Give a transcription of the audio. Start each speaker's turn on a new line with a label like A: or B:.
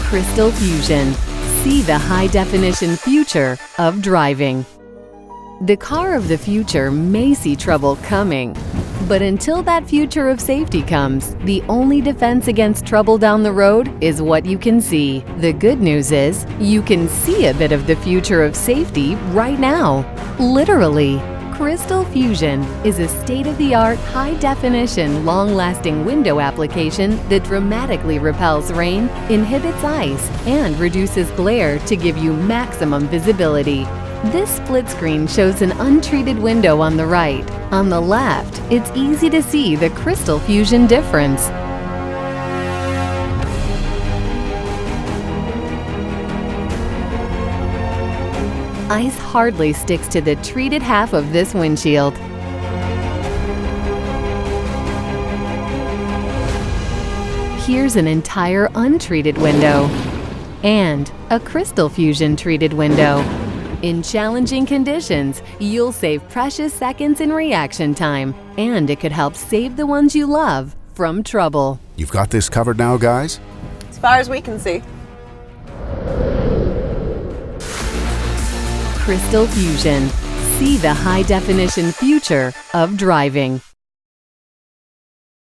A: Crystal Fusion. See the high-definition future of driving. The car of the future may see trouble coming, but until that future of safety comes, the only defense against trouble down the road is what you can see. The good news is, you can see a bit of the future of safety right now. Literally. Crystal Fusion is a state-of-the-art, high-definition, long-lasting window application that dramatically repels rain, inhibits ice, and reduces glare to give you maximum visibility. This split screen shows an untreated window on the right. On the left, it's easy to see the Crystal Fusion difference. Ice hardly sticks to the treated half of this windshield. Here's an entire untreated window and a Crystal Fusion treated window. In challenging conditions, you'll save precious seconds in reaction time, and it could help save the ones you love from trouble.
B: You've got this covered now, guys?
C: As far as we can see.
A: Crystal Fusion. See the high-definition future of driving.